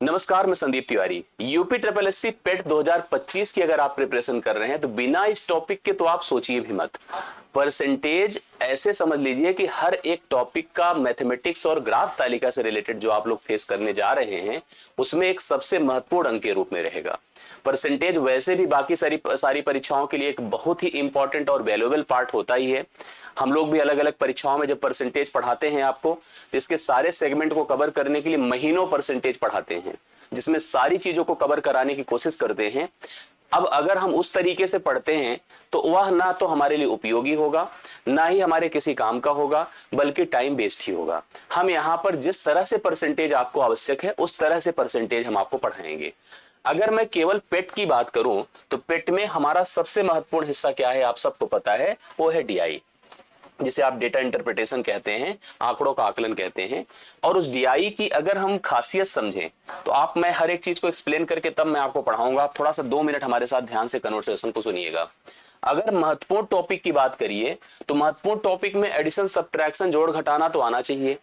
नमस्कार, मैं Sandeep Tiwari. UP triple SC पेट 2025 की अगर आप प्रिपरेशन कर रहे हैं तो बिना इस टॉपिक के तो आप सोचिए भी मत। परसेंटेज ऐसे समझ लीजिए कि हर एक टॉपिक का मैथमेटिक्स और ग्राफ तालिका से रिलेटेड जो आप लोग फेस करने जा रहे हैं उसमें एक सबसे महत्वपूर्ण अंक के रूप में रहेगा। परसेंटेज वैसे भी बाकी सारी सारी परीक्षाओं के लिए एक बहुत ही इंपॉर्टेंट और वैल्यूएबल पार्ट होता ही है। हम लोग भी अलग अलग परीक्षाओं में जब परसेंटेज पढ़ाते हैं आपको, तो इसके सारे सेगमेंट को कवर करने के लिए महीनों परसेंटेज पढ़ाते हैं, जिसमें सारी चीजों को कवर कराने की कोशिश करते हैं। अब अगर हम उस तरीके से पढ़ते हैं तो वह ना तो हमारे लिए उपयोगी होगा, ना ही हमारे किसी काम का होगा, बल्कि टाइम वेस्ट ही होगा। हम यहाँ पर जिस तरह से परसेंटेज आपको आवश्यक है उस तरह से परसेंटेज हम आपको पढ़ाएंगे। अगर मैं केवल पेट की बात करूं तो पेट में हमारा सबसे महत्वपूर्ण हिस्सा क्या है आप सबको पता है, वो है डीआई, जिसे आप डेटा इंटरप्रिटेशन कहते हैं, आंकड़ों का आकलन कहते हैं। और उस डीआई की अगर हम खासियत समझें तो आप, मैं हर एक चीज को एक्सप्लेन करके तब मैं आपको पढ़ाऊंगा। आप थोड़ा सा 2 मिनट हमारे साथ ध्यान से कन्वर्सेशन को सुनिएगा। अगर महत्वपूर्ण टॉपिक की बात करिए तो महत्वपूर्ण टॉपिक में एडिशन, सब्ट्रैक्शन, जोड़ घटाना तो आना चाहिए।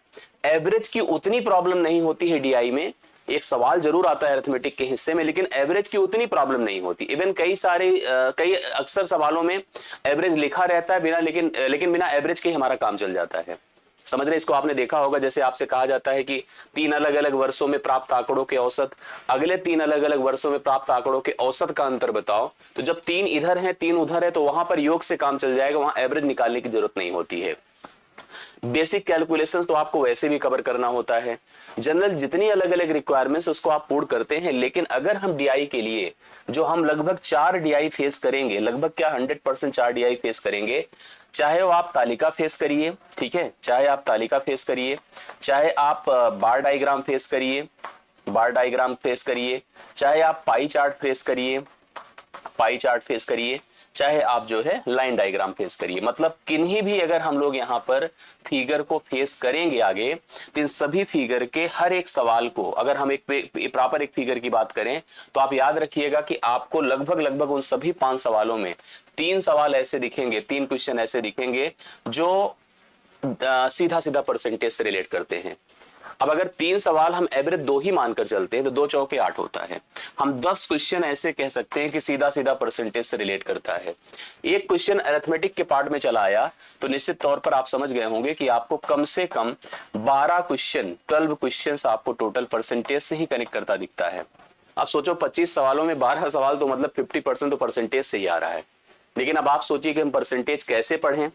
एवरेज की उतनी प्रॉब्लम नहीं होती है डीआई में, एक सवाल जरूर आता है अरिथमेटिक के हिस्से में, लेकिन एवरेज की उतनी प्रॉब्लम नहीं होती। इवन कई अक्सर सवालों में एवरेज लिखा रहता है बिना, लेकिन बिना एवरेज के ही हमारा काम चल जाता है। समझ रहे, इसको आपने देखा होगा, जैसे आपसे कहा जाता है कि 3 अलग-अलग वर्षों में प्राप्त आंकड़ों के औसत, अगले 3 अलग-अलग वर्षों में प्राप्त आंकड़ों के औसत का अंतर बताओ। तो जब 3 इधर है 3 उधर है तो वहां पर योग से काम चल जाएगा, वहां एवरेज निकालने की जरूरत नहीं होती है। बेसिक कैलकुलेशंस तो आपको वैसे भी कवर करना होता है। जनरल जितनी अलग अलग रिक्वायरमेंट्स उसको आप पूर्ण करते हैं, लेकिन अगर हम डीआई के लिए जो हम लगभग 4 डीआई फेस करेंगे, लगभग क्या 100% 4 डीआई फेस करेंगे। चाहे वो आप तालिका फेस करिए, ठीक है, चाहे आप तालिका फेस करिए, चाहे आप बार डायग्राम फेस करिए, चाहे आप पाई चार्ट फेस करिए, चाहे आप जो है लाइन डायग्राम फेस करिए। मतलब किन्हीं भी अगर हम लोग यहाँ पर फिगर को फेस करेंगे आगे, तो इन सभी फिगर के हर एक सवाल को, अगर हम एक प्रॉपर एक फिगर की बात करें तो आप याद रखिएगा कि आपको लगभग लगभग उन सभी 5 सवालों में 3 सवाल ऐसे दिखेंगे, 3 क्वेश्चन ऐसे दिखेंगे जो सीधा सीधा परसेंटेज से रिलेट करते हैं। अब अगर 3 सवाल हम एवरेज 2 ही मानकर चलते हैं तो 2 चौके 8 होता है। हम 10 क्वेश्चन ऐसे कह सकते हैं कि सीधा सीधा परसेंटेज से रिलेट करता है। एक क्वेश्चन अरिथमेटिक के पार्ट में चला आया तो निश्चित तौर पर आप समझ गए होंगे कि आपको कम से कम 12 क्वेश्चन, 12 क्वेश्चन आपको टोटल परसेंटेज से ही कनेक्ट करता दिखता है। आप सोचो 25 सवालों में 12 सवाल, तो मतलब 50% तो परसेंटेज से ही आ रहा है। लेकिन अब आप सोचिए कि हम परसेंटेज कैसे पढ़ें।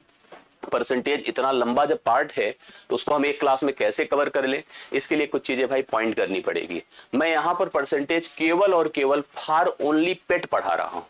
परसेंटेज इतना लंबा जब पार्ट है तो उसको हम एक क्लास में कैसे कवर कर ले, इसके लिए कुछ चीजें भाई पॉइंट करनी पड़ेगी। मैं यहां पर परसेंटेज केवल और केवल फॉर ओनली पेट पढ़ा रहा हूं,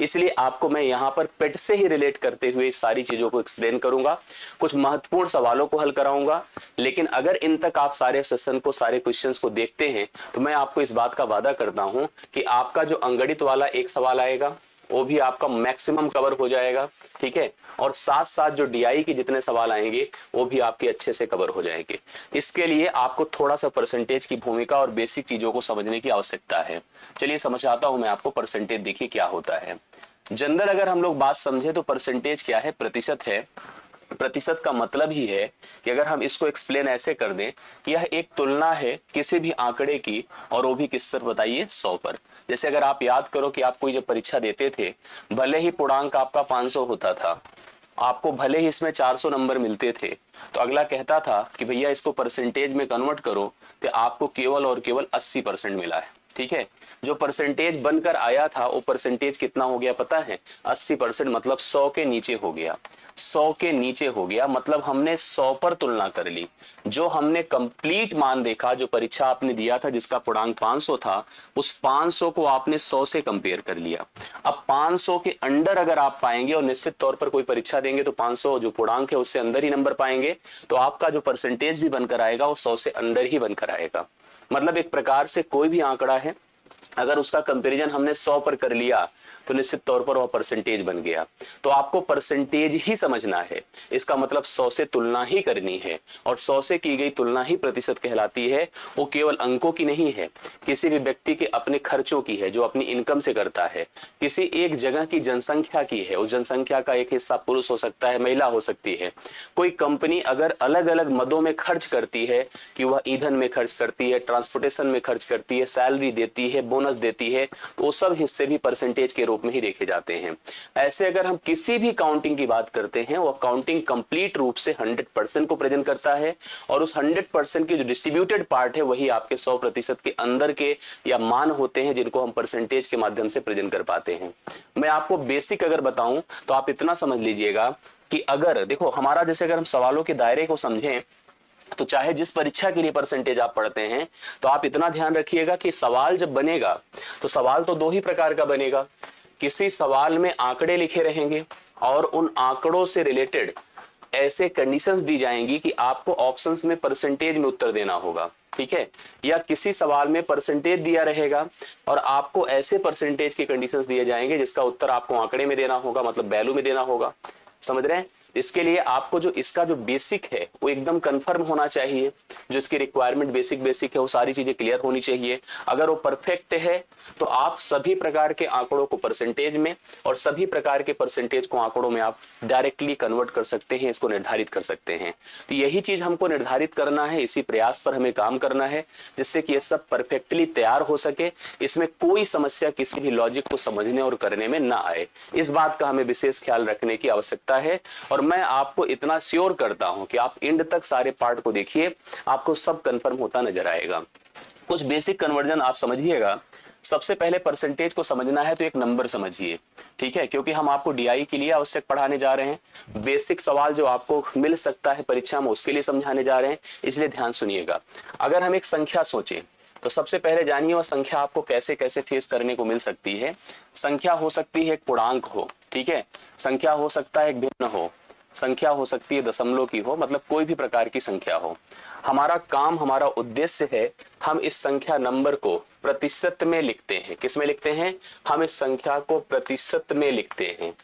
इसलिए आपको मैं यहां पर पेट से ही रिलेट करते हुए सारी चीजों को एक्सप्लेन करूंगा, कुछ महत्वपूर्ण सवालों को हल कराऊंगा। लेकिन अगर इन तक आप सारे सेशन को, सारे क्वेश्चंस को देखते हैं तो मैं आपको इस बात का वादा करता हूं कि आपका जो अंगणित वाला एक सवाल आएगा वो भी आपका मैक्सिमम कवर हो जाएगा, ठीक है। और साथ साथ जो डीआई के जितने सवाल आएंगे वो भी आपके अच्छे से कवर हो जाएंगे। इसके लिए आपको थोड़ा सा परसेंटेज की भूमिका और बेसिक चीजों को समझने की आवश्यकता है। चलिए समझाता हूं मैं आपको परसेंटेज। देखिए क्या होता है जनरल, अगर हम लोग बात समझे तो परसेंटेज क्या है, प्रतिशत है। प्रतिशत का मतलब ही है कि अगर हम इसको एक्सप्लेन ऐसे कर दें, यह एक तुलना है किसी भी आंकड़े की, और वो भी किस पर बताइए, 100 पर। जैसे अगर आप याद करो कि आप कोई जब परीक्षा देते थे, भले ही पूर्णांक आपका 500 होता था, आपको भले ही इसमें 400 नंबर मिलते थे, तो अगला कहता था कि भैया इसको परसेंटेज में कन्वर्ट करो, तो आपको केवल और केवल 80% मिला है, ठीक है। जो परसेंटेज बनकर आया था वो परसेंटेज कितना हो गया पता है, 80%, मतलब 100 के नीचे हो गया। 100 के नीचे हो गया मतलब हमने 100 पर तुलना कर ली। जो हमने कंप्लीट मान देखा, जो परीक्षा आपने दिया था जिसका पूर्णांक 500 था, उस 500 को आपने 100 से कंपेयर कर लिया। अब 500 के अंडर अगर आप पाएंगे, और निश्चित तौर पर कोई परीक्षा देंगे तो 500 जो पूर्णांक है उससे अंदर ही नंबर पाएंगे, तो आपका जो परसेंटेज भी बनकर आएगा वो 100 से अंडर ही बनकर आएगा। मतलब एक प्रकार से कोई भी आंकड़ा है अगर उसका कंपैरिजन हमने 100 पर कर लिया तो निश्चित तौर पर वह परसेंटेज बन गया। तो आपको परसेंटेज ही समझना है, इसका मतलब 100 से तुलना ही करनी है, और 100 से की गई तुलना ही प्रतिशत कहलाती है। वो केवल अंकों की नहीं है, किसी भी व्यक्ति के अपने खर्चों की है जो अपनी इनकम से करता है, किसी एक जगह की जनसंख्या की है, उस जनसंख्या का एक हिस्सा पुरुष हो सकता है, महिला हो सकती है। कोई कंपनी अगर अलग अलग मदों में खर्च करती है, कि वह ईंधन में खर्च करती है, ट्रांसपोर्टेशन में खर्च करती है, सैलरी देती है, बोनस देती है, तो वो सब हिस्से भी परसेंटेज के रूप में ही देखे जाते हैं। ऐसे अगर हम किसी भी काउंटिंग की बात करते हैं, वो काउंटिंग कंप्लीट रूप से 100% को प्रेजेंट करता है, और उस 100% की जो डिस्ट्रीब्यूटेड पार्ट है वही आपके 100% के अंदर के या मान होते हैं, जिनको हम परसेंटेज के माध्यम से प्रेजेंट कर पाते हैं। मैं आपको बेसिक अगर बताऊं तो आप इतना समझ लीजिएगा कि अगर देखो हमारा, जैसे अगर हम सवालों के दायरे को समझें, तो चाहे जिस परीक्षा के लिए परसेंटेज आप पढ़ते हैं, तो आप इतना ध्यान रखिएगा कि सवाल जब बनेगा तो सवाल तो दो ही प्रकार का बनेगा। किसी सवाल में आंकड़े लिखे रहेंगे और उन आंकड़ों से रिलेटेड ऐसे कंडीशंस दी जाएंगी कि आपको ऑप्शंस में परसेंटेज में उत्तर देना होगा, ठीक है। या किसी सवाल में परसेंटेज दिया रहेगा और आपको ऐसे परसेंटेज के कंडीशंस दिए जाएंगे जिसका उत्तर आपको आंकड़े में देना होगा, मतलब वैल्यू में देना होगा। समझ रहे हैं? इसके लिए आपको जो इसका जो बेसिक है वो एकदम कंफर्म होना चाहिए, जो इसकी रिक्वायरमेंट बेसिक है वो सारी चीजें क्लियर होनी चाहिए। अगर वो परफेक्ट है तो आप सभी प्रकार के आंकड़ों को परसेंटेज में और सभी प्रकार के परसेंटेज को आंकड़ों में आप डायरेक्टली कन्वर्ट कर सकते हैं, इसको निर्धारित कर सकते हैं। तो यही चीज हमको निर्धारित करना है, इसी प्रयास पर हमें काम करना है, जिससे कि ये सब परफेक्टली तैयार हो सके, इसमें कोई समस्या किसी भी लॉजिक को समझने और करने में ना आए। इस बात का हमें विशेष ख्याल रखने की आवश्यकता है। और मैं आपको इतना श्योर करता हूं कि आप एंड तक सारे पार्ट को देखिए, आपको सब कंफर्म होता नजर आएगा। कुछ बेसिक कन्वर्जन आप समझिएगा। सबसे पहले परसेंटेज को समझना है तो एक नंबर समझिए, ठीक है, क्योंकि हम आपको डीआई के लिए आवश्यक पढ़ाने जा रहे हैं। बेसिक सवाल जो आपको मिल सकता है परीक्षा में उसके लिए समझाने जा रहे हैं, इसलिए ध्यान सुनिएगा। अगर हम एक संख्या सोचें तो सबसे पहले जानिए वह संख्या आपको कैसे कैसे फेस करने को मिल सकती है। संख्या हो सकती है एक पूर्णांक हो, ठीक है, संख्या हो सकता है एक भिन्न हो, संख्या हो सकती है दशमलव की हो, मतलब कोई भी प्रकार की संख्या हो। हमारा काम, हमारा उद्देश्य है हम इस संख्या नंबर को प्रतिशत में लिखते हैं। किस में लिखते हैं? हम इस संख्या को प्रतिशत में लिखते हैं।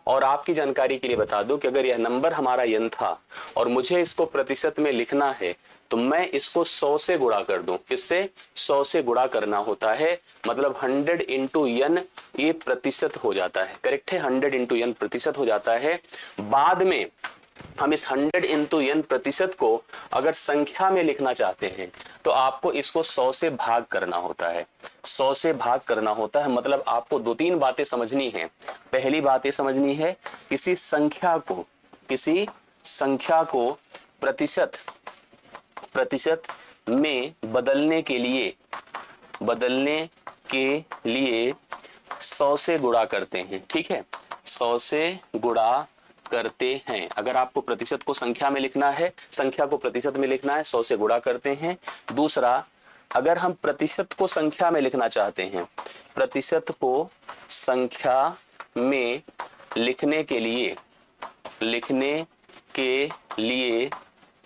और आपकी जानकारी के लिए बता दूं कि अगर यह नंबर हमारा n था और मुझे इसको प्रतिशत में लिखना है तो मैं इसको 100 से गुणा कर दूं। किससे? 100 से गुणा करना होता है, मतलब 100 इंटू n ये प्रतिशत हो जाता है। करेक्ट है, 100 इंटू n प्रतिशत हो जाता है। बाद में हम इस 100 इंटू n प्रतिशत को अगर संख्या में लिखना चाहते हैं तो आपको इसको 100 से भाग करना होता है। 100 से भाग करना होता है, मतलब आपको दो तीन बातें समझनी है। पहली बात ये समझनी है, किसी संख्या को प्रतिशत में बदलने के लिए 100 से गुणा करते हैं, ठीक है, 100 से गुणा करते हैं। अगर आपको प्रतिशत को संख्या में लिखना है, संख्या को प्रतिशत में लिखना है, 100 से गुणा करते हैं। दूसरा, अगर हम प्रतिशत को संख्या में लिखना चाहते हैं, प्रतिशत को संख्या में लिखने के लिए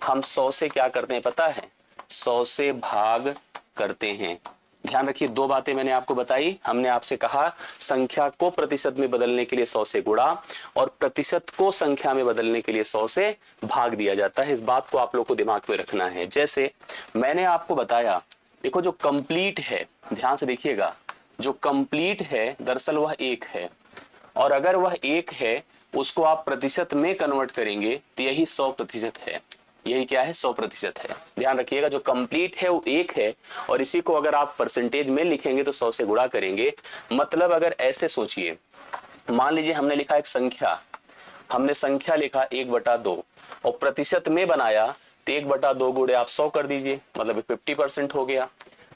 हम 100 से क्या करते हैं पता है? 100 से भाग करते हैं। ध्यान रखिए, दो बातें मैंने आपको बताई। हमने आपसे कहा संख्या को प्रतिशत में बदलने के लिए 100 से गुणा और प्रतिशत को संख्या में बदलने के लिए 100 से भाग दिया जाता है। इस बात को आप लोग को दिमाग में रखना है। जैसे मैंने आपको बताया, देखो जो कंप्लीट है, ध्यान से देखिएगा, जो कंप्लीट है दरअसल वह 1 है, और अगर वह 1 है उसको आप प्रतिशत में कन्वर्ट करेंगे तो यही 100% है। यही क्या है? 100% है। ध्यान रखिएगा, जो कंप्लीट है वो 1 है और इसी को अगर आप परसेंटेज में लिखेंगे तो 100 से गुणा करेंगे। मतलब अगर ऐसे सोचिए, मान लीजिए हमने लिखा एक संख्या, हमने संख्या लिखा 1/2 और प्रतिशत में बनाया तो 1/2 गुणे आप 100 कर दीजिए, मतलब 50% हो गया।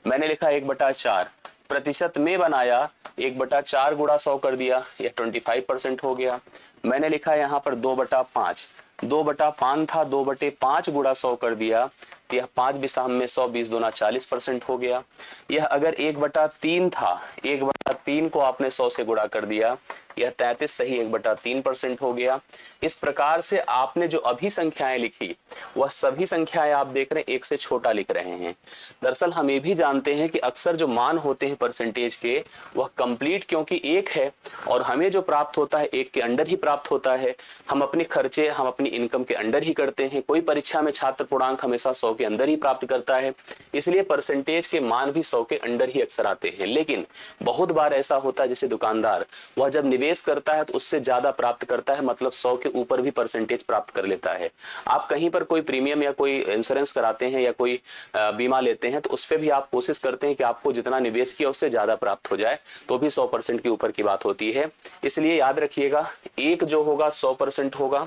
मैंने लिखा 1/4, प्रतिशत में बनाया 1/4 गुणा 100 कर दिया, यह 25% हो गया। मैंने लिखा यहाँ पर 2/5, 2/5 था, 2/5 गुणा 100 कर दिया तो यह 5 बिसाम में 100, 20 दूना 40% हो गया। यह अगर 1/3 था, 1/3 को आपने 100 से गुणा कर दिया यह 33 सही 1/3% हो गया। इस प्रकार से आपने जो अभी संख्याएं लिखी वह सभी संख्याएं आप देख रहे हैं एक से छोटा लिख रहे हैं। दरअसल हम ये भी जानते हैं कि अक्सर जो मान होते हैं परसेंटेज के वह कंप्लीट क्योंकि एक है और हमें जो प्राप्त होता है एक के अंडर ही प्राप्त होता है। हम अपने खर्चे हम अपनी इनकम के अंडर ही करते हैं। कोई परीक्षा में छात्र पूर्णांक हमेशा 100 के अंदर ही प्राप्त करता है, इसलिए परसेंटेज के मान भी 100 के अंडर ही अक्सर आते हैं। लेकिन बहुत बार ऐसा होता है जैसे दुकानदार वह जब निवेश करता है तो उससे ज्यादा प्राप्त करता है, मतलब 100 के ऊपर भी परसेंटेज प्राप्त कर लेता है। आप कहीं पर कोई प्रीमियम या कोई इंश्योरेंस कराते हैं या कोई बीमा लेते हैं तो उस पर भी आप कोशिश करते हैं कि आपको जितना निवेश किया उससे ज्यादा प्राप्त हो जाए, तो भी 100% के ऊपर की बात होती है। इसलिए याद रखिएगा, एक जो होगा 100% होगा,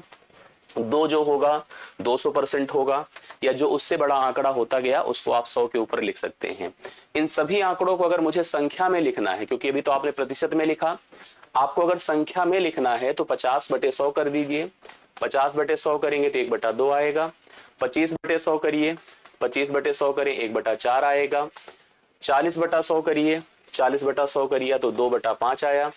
दो जो होगा 200% होगा, या जो उससे बड़ा आंकड़ा होता गया उसको आप 100 के ऊपर लिख सकते हैं। इन सभी आंकड़ों को अगर मुझे संख्या में लिखना है, क्योंकि अभी तो आपने प्रतिशत में लिखा, आपको अगर संख्या में लिखना है तो 50/100 कर दीजिए। 50/100 करेंगे तो 1/2 आएगा। 25/100 करिए, 25/100 करें 1/4 आएगा। 40/100 करिए, 40/100 करिए तो 2/5 आया।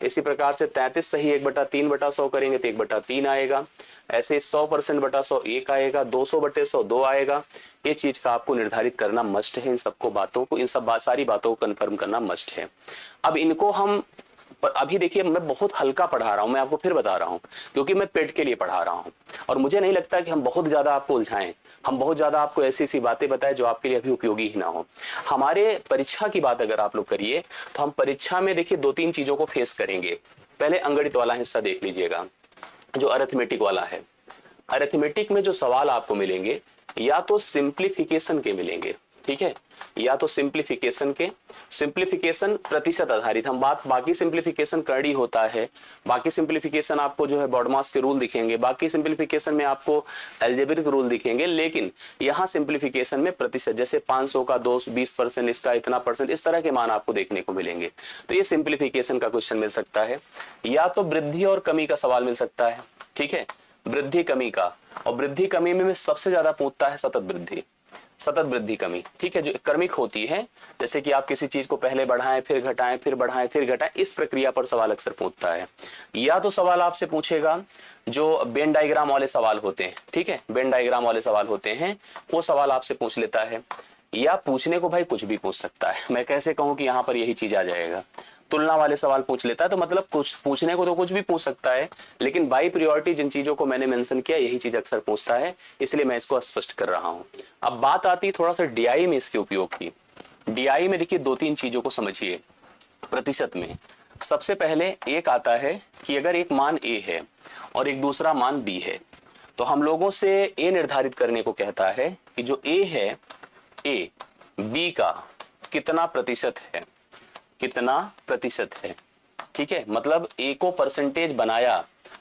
इसी प्रकार से 33 सही 1/3/100 करेंगे तो 1/3 आएगा। ऐसे 100%/100 1 आएगा। 200/100 2 आएगा। ये चीज का आपको निर्धारित करना मस्ट है। इन सबको बातों को, इन सब सारी बातों को कंफर्म करना मस्ट है। अब इनको हम अभी देखिए, मैं बहुत हल्का पढ़ा रहा हूं, मैं आपको फिर बता रहा हूं क्योंकि मैं पेट के लिए पढ़ा रहा हूं और मुझे नहीं लगता कि हम बहुत ज्यादा आपको उलझाएं, हम बहुत ज्यादा आपको ऐसी ऐसी बातें बताएं जो आपके लिए अभी उपयोगी ही ना हो। हमारे परीक्षा की बात अगर आप लोग करिए तो हम परीक्षा में देखिए 2-3 चीजों को फेस करेंगे। पहले अंगणित वाला हिस्सा देख लीजिएगा, जो अरिथमेटिक वाला है। अरिथमेटिक में जो सवाल आपको मिलेंगे या तो सिंप्लीफिकेशन के मिलेंगे, ठीक है, या तो सिंप्लीफिकेशन के, सिंप्लीफिकेशन प्रतिशत आधारित, हम बात, बाकी सिंप्लीफिकेशन करड़ी होता है, बाकी सिंप्लीफिकेशन आपको जो है बॉडमास के रूल दिखेंगे, बाकी सिंप्लीफिकेशन में आपको एल्जेब्रिक रूल दिखेंगे, लेकिन यहाँ सिंप्लीफिकेशन में प्रतिशत, जैसे 500 का 20%, इसका इतना %, इस तरह के मान आपको देखने को मिलेंगे। तो ये सिंप्लीफिकेशन का क्वेश्चन मिल सकता है। या तो वृद्धि और कमी का सवाल मिल सकता है, ठीक है, वृद्धि कमी का, और वृद्धि कमी में सबसे ज्यादा पूछता है सतत वृद्धि, सतत वृद्धि कमी, ठीक है, जो क्रमिक होती है, जैसे कि आप किसी चीज को पहले बढ़ाएं फिर घटाएं फिर बढ़ाएं फिर घटाएं, इस प्रक्रिया पर सवाल अक्सर पूछता है। या तो सवाल आपसे पूछेगा जो वेन डायग्राम वाले सवाल होते हैं, ठीक है, वेन डायग्राम वाले सवाल होते हैं, वो सवाल आपसे पूछ लेता है। या पूछने को भाई कुछ भी पूछ सकता है, मैं कैसे कहूं कि यहां पर यही चीज आ जाएगा, तुलना वाले सवाल पूछ लेता है, तो मतलब कुछ पूछने को तो कुछ भी पूछ सकता है, लेकिन बाई प्रायोरिटी जिन चीजों को मैंने मेंशन किया यही चीज अक्सर पूछता है, इसलिए मैं इसको स्पष्ट कर रहा हूं। अब बात आती है थोड़ा सा डीआई में इसके उपयोग की। डीआई में देखिए 2-3 चीजों को समझिए। प्रतिशत में सबसे पहले एक आता है कि अगर एक मान ए है और एक दूसरा मान बी है, तो हम लोगों से ए निर्धारित करने को कहता है कि जो ए है, ए बी का कितना प्रतिशत है, कितना प्रतिशत है, ठीक है, मतलब ए को परसेंटेज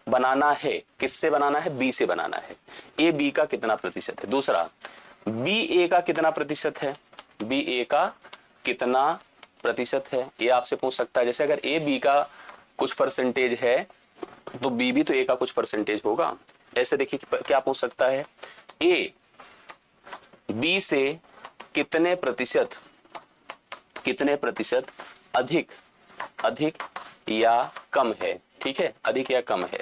बनाना है, किससे बनाना है, बी से बनाना है, ए बी का कितना प्रतिशत है। दूसरा, बी ए का कितना प्रतिशत है, बी ए का कितना प्रतिशत है, ये आपसे पूछ सकता है। जैसे अगर ए बी का कुछ परसेंटेज है तो बी भी तो ए का कुछ परसेंटेज होगा। ऐसे देखिए क्या पूछ सकता है, ए बी से कितने प्रतिशत अधिक या कम है, ठीक है, अधिक या कम है।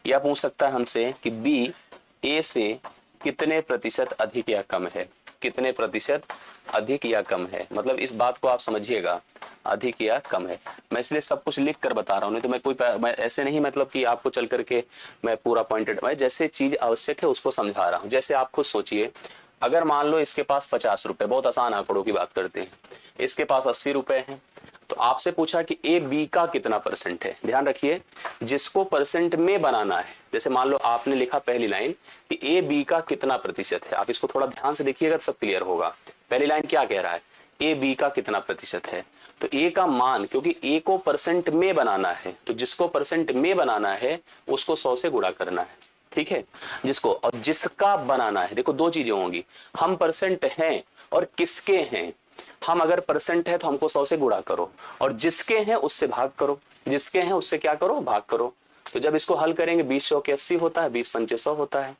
या पूछ सकता है हमसे कि बी ए से कितने प्रतिशत अधिक या कम है, कितने प्रतिशत अधिक या कम है, मतलब इस बात को आप समझिएगा, अधिक या कम है। मैं इसलिए सब कुछ लिख कर बता रहा हूं, नहीं तो मैं ऐसे नहीं, मतलब कि आपको चल करके मैं पूरा पॉइंटेड, मैं जैसे चीज आवश्यक है उसको समझा रहा हूं। जैसे आप खुद सोचिए, अगर मान लो इसके पास 50 रुपए, बहुत आसान आंकड़ों की बात करते हैं, इसके पास 80 रुपए हैं, तो आपसे पूछा कि ए बी का कितना % है। ध्यान रखिए, जिसको % में बनाना है, जैसे मान लो आपने लिखा पहली लाइन कि ए बी का कितना प्रतिशत है, आप इसको थोड़ा ध्यान से देखिएगा सब क्लियर होगा। पहली लाइन क्या कह रहा है, ए बी का कितना प्रतिशत है, तो ए का मान, क्योंकि ए को % में बनाना है, तो जिसको % में बनाना है उसको 100 से गुणा करना है, ठीक है, जिसको, और जिसका बनाना है, देखो 2 चीजें होंगी, हम % हैं और किसके हैं। हम अगर % है तो हमको 100 से गुणा करो, और जिसके हैं उससे भाग करो, जिसके हैं उससे क्या करो, भाग करो। तो जब इसको हल करेंगे 20 चौके 80 होता है, 20 पंचे 100 होता है,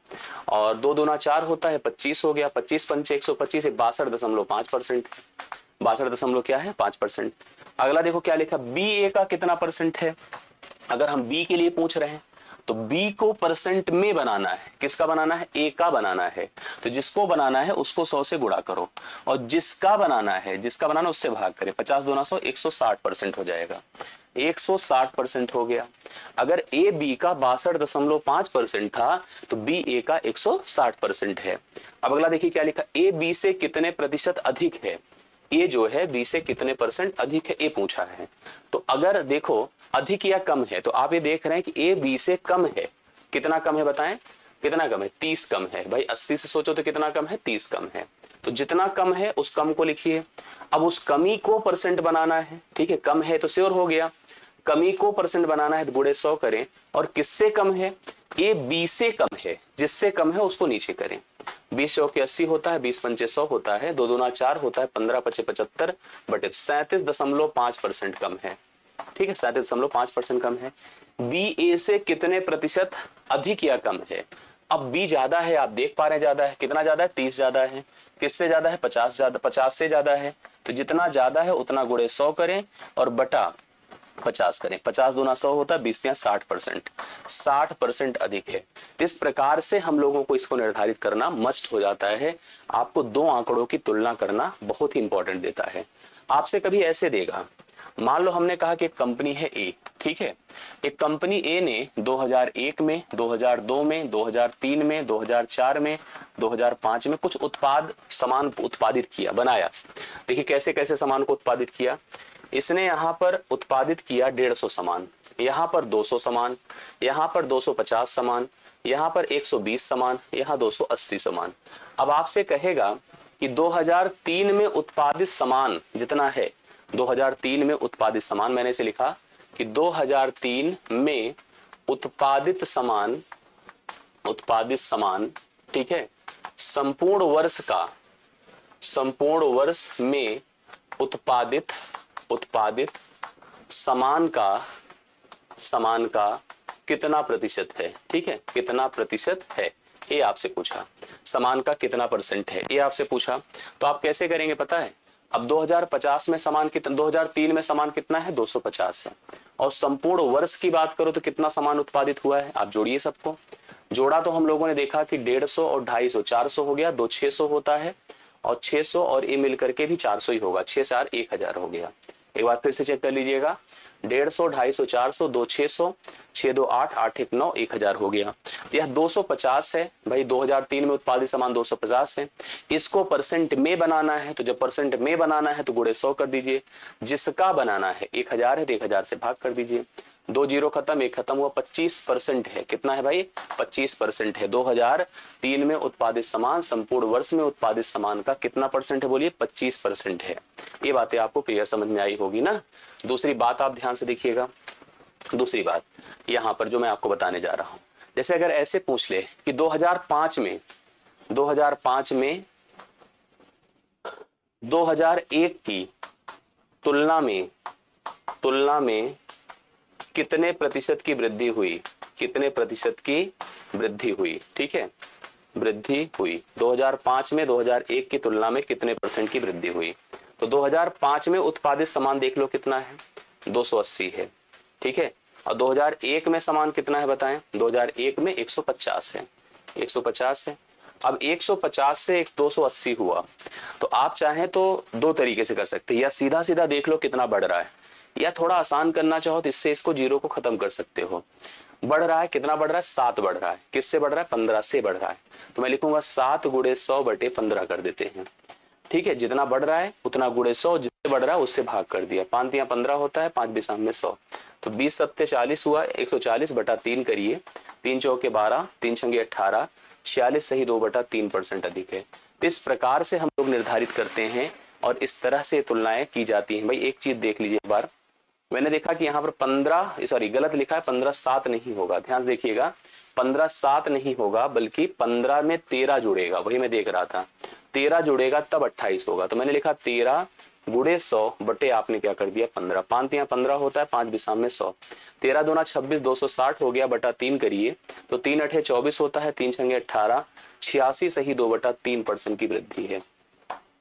और 2 दूना 4 होता है, 25 हो गया, 25 पंचे 125, 62.5%, 62 क्या है 5%। अगला देखो क्या लिखा, बी ए का कितना % है, अगर हम बी के लिए पूछ रहे हैं तो बी को परसेंट में बनाना है, किसका बनाना है, ए का बनाना है। तो जिसको बनाना है उसको 100 से गुणा करो और जिसका बनाना है, जिसका बनाना है उससे भाग करें। 50 दूना 100, 160% हो जाएगा। 160% हो गया। अगर ए बी का 62.5% था तो बी ए का 160% है। अब अगला देखिए क्या लिखा, ए बी से कितने प्रतिशत अधिक है। ए जो है बी से कितने परसेंट अधिक है, ए पूछा है। तो अगर देखो अधिक या कम है तो आप ये देख रहे हैं कि ए बी से कम है। कितना कम है बताएं, कितना कम है, 30 कम है। भाई 80 से सोचो तो कितना कम है, 30 कम है। तो जितना कम है उस कम को लिखिए। अब उस कमी को परसेंट बनाना है, ठीक है, कम है तो श्योर हो गया। कमी को परसेंट बनाना है तो गुणे 100 करें। और किससे कम है, ए बी से कम है, जिससे कम है उसको नीचे करें। 20 चौके 80 होता है, 20 पंचे 100 होता है, 2 दूना 4 होता है, 15 पचे 75 बटे 37.5% कम है। ठीक है, 37.5% कम है। बी ए से कितने प्रतिशत अधिक या कम है। अब बी ज्यादा है, आप देख पा रहे हैं ज्यादा है, कितना ज्यादा है, 30 ज्यादा है। किससे ज्यादा है, 50 ज्यादा, 50 से ज्यादा है। तो जितना ज्यादा है उतना गुणे 100 करें और बटा 50 करें। 50 दूना 100 होता है, 20 60%, 60% अधिक है। इस प्रकार से हम लोगों को इसको निर्धारित करना मस्ट हो जाता है। आपको दो आंकड़ों की तुलना करना बहुत ही इंपॉर्टेंट देता है। आपसे कभी ऐसे देगा, मान लो हमने कहा कि एक कंपनी है ए, ठीक है, एक कंपनी ए ने 2001 में, 2002 में, 2003 में, 2004 में, 2005 में कुछ सामान उत्पादित किया, बनाया। देखिए कैसे कैसे सामान को उत्पादित किया। इसने यहां पर उत्पादित किया 150 सामान, यहां पर 200 सामान, यहां पर 250 सामान, यहां पर 120 सामान, यहां 280 सामान। अब आपसे कहेगा कि 2003 में उत्पादित सामान जितना है, 2003 में उत्पादित सामान, मैंने इसे लिखा कि 2003 में उत्पादित सामान, ठीक है, संपूर्ण वर्ष में उत्पादित सामान का कितना प्रतिशत है। ठीक है, कितना प्रतिशत है, ये आपसे पूछा। सामान का कितना परसेंट है, ये आपसे पूछा। तो आप कैसे करेंगे पता है। अब 2050 में सामान कितना, 2003 में सामान कितना है, 250 है। और संपूर्ण वर्ष की बात करो तो कितना सामान उत्पादित हुआ है, आप जोड़िए सबको। जोड़ा तो हम लोगों ने देखा कि 150 और 250, 400 हो गया, 2 600 होता है, और 600 और ये मिलकर के भी 400 ही होगा, 6 4 1000 हो गया। एक बार फिर से चेक कर लीजिएगा, 150, 250, 400, 2 600, 6 2 8, 8 1 9, 1000 हो गया। तो यह 250 है भाई, 2003 में उत्पादित सामान 250 है। इसको परसेंट में बनाना है, तो जब परसेंट में बनाना है तो गुणे 100 कर दीजिए। जिसका बनाना है 1000 है तो 1000 से भाग कर दीजिए। 2 जीरो खत्म, 1 खत्म हुआ, 25% है। कितना है भाई, 25% है। 2003 में उत्पादित सामान संपूर्ण वर्ष में उत्पादित सामान का कितना परसेंट है, बोलिए, 25% है। ये बातें आपको क्लियर समझ में आई होगी ना। दूसरी बात आप ध्यान से देखिएगा, दूसरी बात यहां पर जो मैं आपको बताने जा रहा हूं, जैसे अगर ऐसे पूछ ले कि 2005 में 2001 की तुलना में कितने प्रतिशत की वृद्धि हुई, कितने प्रतिशत की वृद्धि हुई, ठीक है, वृद्धि हुई। 2005 में 2001 की तुलना में कितने परसेंट की वृद्धि हुई। तो 2005 में उत्पादित सामान देख लो कितना है, 280 है, ठीक है। और 2001 में सामान कितना है बताएं, 2001 में 150 है, 150 है। अब 150 से 280 हुआ। तो आप चाहें तो दो तरीके से कर सकते हैं, या सीधा सीधा देख लो कितना बढ़ रहा है, या थोड़ा आसान करना चाहो तो इससे इसको जीरो को खत्म कर सकते हो। बढ़ रहा है, कितना बढ़ रहा है, 7 बढ़ रहा है। किससे बढ़ रहा है, 15 से बढ़ रहा है। तो मैं लिखूंगा 7 गुणे 100 बटे 15 कर देते हैं, ठीक है। जितना बढ़ रहा है उतना गुणे 100, जिससे बढ़ रहा है उससे भाग कर दिया। 5 तिया 15 होता है, 5 बिसाम में 100, तो 20 सत्ते 40 हुआ, 140 बटा 3 करिए, 3 चौके 12, 3 छंगे 18, 46 सही 2 बटा 3% अधिक है। इस प्रकार से हम लोग निर्धारित करते हैं और इस तरह से तुलनाएं की जाती हैं। भाई एक चीज देख लीजिए एक बार, मैंने देखा कि यहाँ पर 15, सॉरी गलत लिखा है, 15 7 नहीं होगा, ध्यान देखिएगा, 15 7 नहीं होगा, बल्कि 15 में 13 जुड़ेगा, वही मैं देख रहा था, 13 जुड़ेगा तब 28 होगा। तो मैंने लिखा 13 गुणे 100 बटे आपने क्या कर दिया 15, 5 तिया 15 होता है, 5 बिसाम में 100, 13 दूना 26, 260 हो गया, बटा 3 करिए, तो 3 अठे 24 होता है, 3 छंगे 18, 86 सही 2 बटा 3% की वृद्धि है।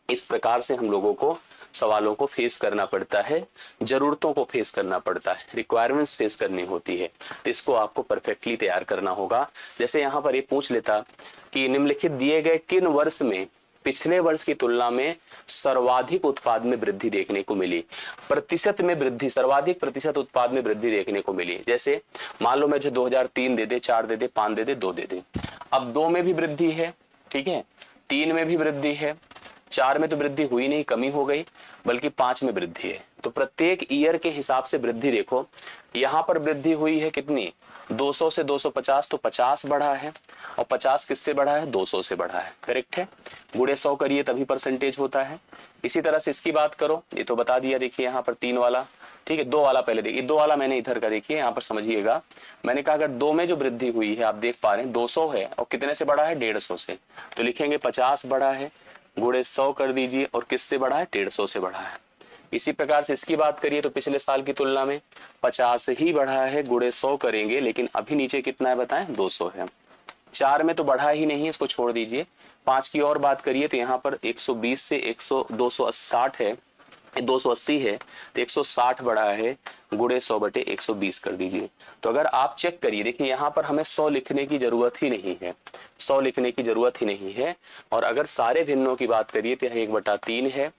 इस प्रकार से हम लोगों को सवालों को फेस करना पड़ता है, जरूरतों को फेस करना पड़ता है, रिक्वायरमेंट्स फेस करनी होती है, तो इसको आपको परफेक्टली तैयार करना होगा। जैसे यहाँ पर ये पूछ लेता कि निम्नलिखित दिए गए किन वर्ष में पिछले वर्ष की तुलना में सर्वाधिक उत्पाद में वृद्धि देखने को मिली, प्रतिशत में वृद्धि, सर्वाधिक प्रतिशत उत्पाद में वृद्धि देखने को मिली। जैसे मान लो मैं जो 2003 दे दे, 4 दे दे, 5 दे दे, 2 दे दे। अब 2 में भी वृद्धि है, ठीक है, 3 में भी वृद्धि है, 4 में तो वृद्धि हुई नहीं, कमी हो गई, बल्कि 5 में वृद्धि है। तो प्रत्येक ईयर के हिसाब से वृद्धि देखो, यहां पर वृद्धि हुई है कितनी, 200 से 250, तो 50 बढ़ा है, और 50 किससे बढ़ा है, 200 से बढ़ा है, करेक्ट है। गुणे 100 करिए तभी परसेंटेज होता है। इसी तरह से इसकी बात करो, ये तो बता दिया, देखिए यहाँ पर 3 वाला, ठीक है। 2 वाला पहले देखिए, 2 वाला मैंने इधर का देखिए, यहाँ पर समझिएगा, मैंने कहा अगर 2 में जो वृद्धि हुई है, आप देख पा रहे हैं 200 है, और कितने से बढ़ा है, 150 से, तो लिखेंगे 50 बढ़ा है, गुणे 100 कर दीजिए, और किससे बढ़ा है, 150 से बढ़ा है। इसी प्रकार से इसकी बात करिए तो पिछले साल की तुलना में 50 ही बढ़ा है, गुणे 100 करेंगे, लेकिन अभी नीचे कितना है बताएं, 200 है। 4 में तो बढ़ा ही नहीं है, इसको छोड़ दीजिए। 5 की और बात करिए तो यहाँ पर 120 से 260 है, 280 है, तो 160 बढ़ा है, गुणे 100 बटे 120 कर दीजिए। तो अगर आप चेक करिए, देखिए यहाँ पर हमें 100 लिखने की जरूरत ही नहीं है, 100 लिखने की जरूरत ही नहीं है। और अगर सारे भिन्नों की बात करिए तो यह 1/3 है,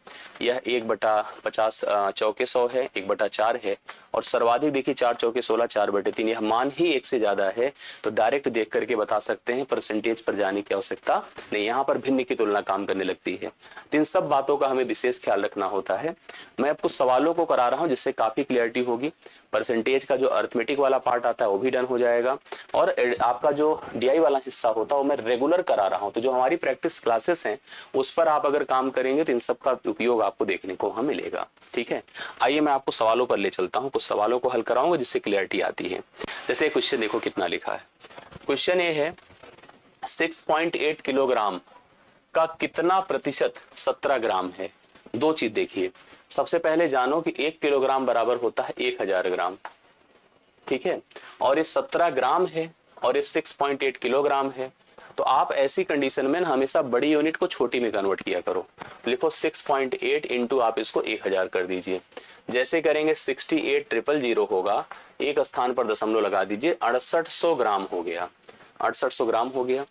यह 1/50 चौके 100 है, 1/4 है, और सर्वाधिक देखिए 4 चौके 16, 4/3, यह मान ही 1 से ज्यादा है। तो डायरेक्ट देख करके बता सकते हैं, परसेंटेज पर जाने की आवश्यकता नहीं, यहाँ पर भिन्न की तुलना काम करने लगती है। तो इन सब बातों का हमें विशेष ख्याल रखना होता है। मैं आपको सवालों को करा रहा हूँ जिससे काफी क्लियरिटी होगी। परसेंटेज का जो अर्थमेटिक वाला पार्ट आता है वो भी डन हो जाएगा, और आपका जो डीआई वाला हिस्सा होता है वो मैं रेगुलर करा रहा हूं। तो जो हमारी प्रैक्टिस क्लासेस हैं उस पर आप अगर काम करेंगे तो इन सब का उपयोग आपको देखने को वहां मिलेगा, ठीक है। आइए मैं आपको सवालों पर ले चलता हूं, कुछ सवालों को हल कराऊंगा जिससे क्लियरिटी आती है। जैसे क्वेश्चन देखो कितना लिखा है, क्वेश्चन ये है 6.8 किलोग्राम का कितना प्रतिशत 17 ग्राम है। दो चीज देखिए, सबसे पहले जानो कि 1 किलोग्राम बराबर होता है 1000 ग्राम, ठीक है, और ये 17 ग्राम है और ये 6.8 किलोग्राम है। तो आप ऐसी कंडीशन में हमेशा बड़ी यूनिट को छोटी में कन्वर्ट किया करो। लिखो 6.8 इंटू आप इसको 1000 कर दीजिए। जैसे करेंगे 68,000 होगा, एक स्थान पर दशमलव लगा दीजिए, 6800 ग्राम हो गया, 6800 ग्राम हो गया।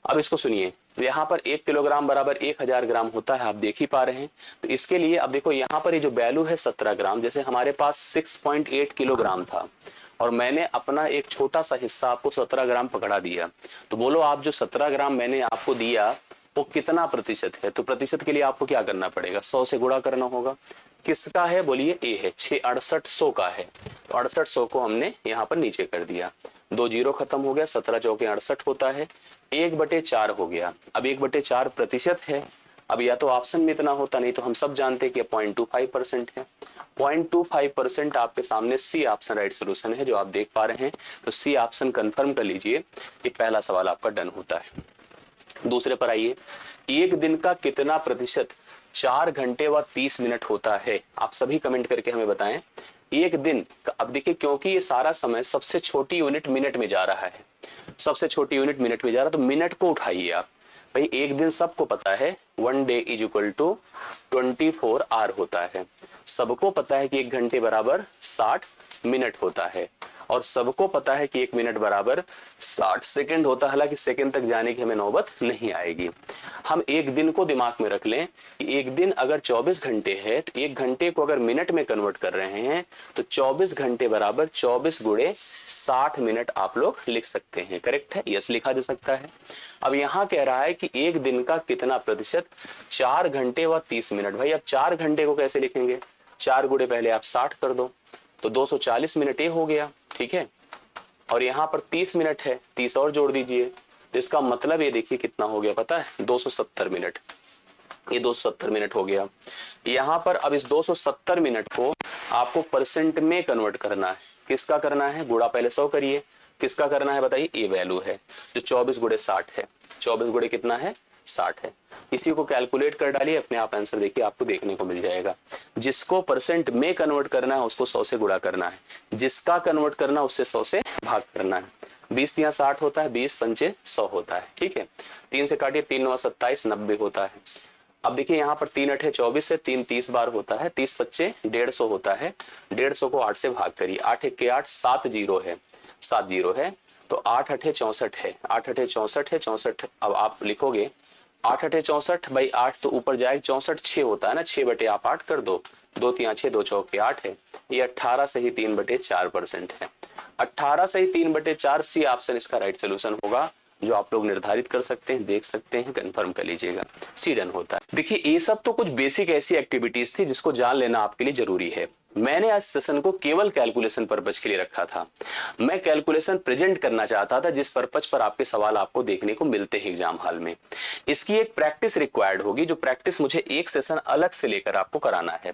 अब इसको सुनिए, तो यहाँ पर 1 किलोग्राम बराबर 1000 ग्राम होता है, आप देख ही पा रहे हैं। तो इसके लिए अब देखो यहाँ पर ये जो वैल्यू है 17 ग्राम, जैसे हमारे पास 6.8 किलोग्राम था और मैंने अपना एक छोटा सा हिस्सा आपको 17 ग्राम पकड़ा दिया, तो बोलो आप जो 17 ग्राम मैंने आपको दिया वो कितना प्रतिशत है। तो प्रतिशत के लिए आपको क्या करना पड़ेगा, 100 से गुणा करना होगा। किसका है बोलिए, ए है, 6800 का है, तो 6800 को हमने यहाँ पर नीचे कर दिया, 2 जीरो खत्म हो गया, 17 चौके 68 होता है, 1/4 हो गया। अब 1/4 प्रतिशत है, अब या तो ऑप्शन में इतना होता, नहीं तो हम सब जानते हैं कि 0.25% है। 0.25% आपके सामने सी ऑप्शन राइट सोल्यूशन है जो आप देख पा रहे हैं। तो सी ऑप्शन कंफर्म कर लीजिए, ये पहला सवाल आपका डन होता है। दूसरे पर आइए, एक दिन का कितना प्रतिशत 4 घंटे व 30 मिनट होता है। आप सभी कमेंट करके हमें बताएं एक दिन का। अब देखिए क्योंकि ये सारा समय सबसे छोटी यूनिट मिनट में जा रहा है, सबसे छोटी यूनिट मिनट में जा रहा है, तो मिनट को उठाइए आप। भाई एक दिन सबको पता है 1 day is equal to 24 hour होता है, सबको पता है कि 1 घंटे बराबर 60 मिनट होता है, और सबको पता है कि 1 मिनट बराबर 60 सेकंड होता है। हालांकि सेकंड तक जाने की हमें नौबत नहीं आएगी। हम एक दिन को दिमाग में रख लें कि एक दिन अगर 24 घंटे है तो 1 घंटे को अगर मिनट में कन्वर्ट कर रहे हैं तो 24 घंटे बराबर 24 गुणे 60 मिनट आप लोग लिख सकते हैं। करेक्ट है, यस लिखा जा सकता है। अब यहाँ कह रहा है कि एक दिन का कितना प्रतिशत 4 घंटे व 30 मिनट। भाई अब 4 घंटे को कैसे लिखेंगे, 4 गुणे पहले आप 60 कर दो तो 240 मिनट ये हो गया, ठीक है। और यहाँ पर 30 मिनट है, 30 और जोड़ दीजिए, तो इसका मतलब ये देखिए कितना हो गया पता है, 270 मिनट। ये 270 मिनट हो गया। यहाँ पर अब इस 270 मिनट को आपको परसेंट में कन्वर्ट करना है। किसका करना है, गुणा पहले 100 करिए, किसका करना है बताइए, ये वैल्यू है जो 24 गुणे 60 है। 24 गुणे कितना है, 60 है। इसी को कैलकुलेट कर डालिए, अपने आप आंसर देखिए आपको देखने को मिल जाएगा। जिसको परसेंट में कन्वर्ट करना है उसको 100 से गुणा करना है, जिसका कन्वर्ट करना है उससे 100 से भाग करना है। 20 यहाँ 60 होता है, 20 पंचे 100 होता है, ठीक है। 3 से काटिए, 3 9 27, 90 होता है। अब देखिए यहाँ पर 3 8 24 है, 3 30 बार होता है, 30 25 150 होता है, 150 को 8 से भाग करिए, 8 1 के 8, 7 जीरो है, 7 जीरो है, तो 8 8 64 है, 8 8 64 है, 64। अब आप लिखोगे 8 8 64 भाई 8 तो ऊपर जाएगा, 64 6 होता है ना, 6 बटे आप 8 कर दो, 2 3 6, 2 चौके 8 है, ये 18 सही 3/4% है। 18 सही 3/4 सी ऑप्शन इसका राइट सोल्यूशन होगा, जो आप लोग निर्धारित कर सकते हैं, देख सकते हैं, कंफर्म कर लीजिएगा, सी डन होता है। देखिए ये सब तो कुछ बेसिक ऐसी एक्टिविटीज थी जिसको जान लेना आपके लिए जरूरी है। मैंने आज सेशन को केवल कैलकुलेशन पर्पज के लिए रखा था। मैं कैलकुलेशन प्रेजेंट करना चाहता था जिस पर्पज पर आपके सवाल आपको देखने को मिलते हैं एग्जाम हॉल में। इसकी एक प्रैक्टिस रिक्वायर्ड होगी, जो प्रैक्टिस मुझे एक सेशन अलग से लेकर आपको कराना है,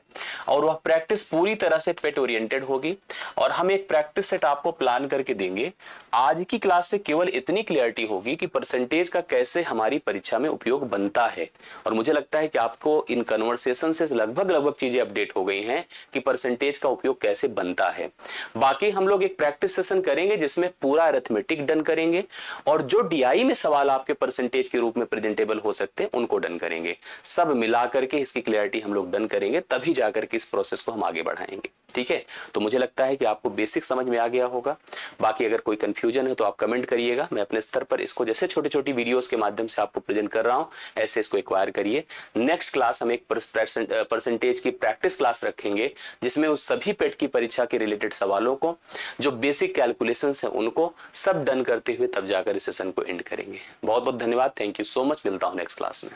और वह प्रैक्टिस पूरी तरह से पेट ओरिएंटेड होगी, और हम एक प्रैक्टिस सेट आपको प्लान करके देंगे। आज की क्लास से केवल इतनी क्लियरिटी होगी कि परसेंटेज का कैसे हमारी परीक्षा में उपयोग बनता है, और मुझे लगता है कि आपको इन कन्वर्सेशन से लगभग चीजें अपडेट हो गई हैं कि परसेंटेज का उपयोग कैसे बनता है। बाकी हम लोग एक प्रैक्टिस सेशन करेंगे जिसमें पूरा अरिथमेटिक डन करेंगे, और जो डीआई में सवाल आपके परसेंटेज के रूप में प्रेजेंटेबल हो सकते हैं उनको डन करेंगे। सब मिला करके इसकी क्लियरिटी हम लोग डन करेंगे, तभी जाकर के इस प्रोसेस को हम आगे बढ़ाएंगे। ठीक है, तो मुझे लगता है कि आपको बेसिक समझ में आ गया होगा। बाकी अगर कोई कंफ्यूजन है तो आप कमेंट करिएगा, मैं अपने स्तर पर इसको जैसे छोटी छोटी वीडियोस के माध्यम से आपको प्रेजेंट कर रहा हूं ऐसे इसको एक्वायर करिए। नेक्स्ट क्लास हम एक परसेंटेज की प्रैक्टिस क्लास रखेंगे, जिसमें उस सभी पेट की परीक्षा के रिलेटेड सवालों को, जो बेसिक कैलकुलेशंस हैं उनको सब डन करते हुए तब जाकर इस सेशन को एंड करेंगे। बहुत बहुत धन्यवाद, थैंक यू सो मच, मिलता हूं नेक्स्ट क्लास में।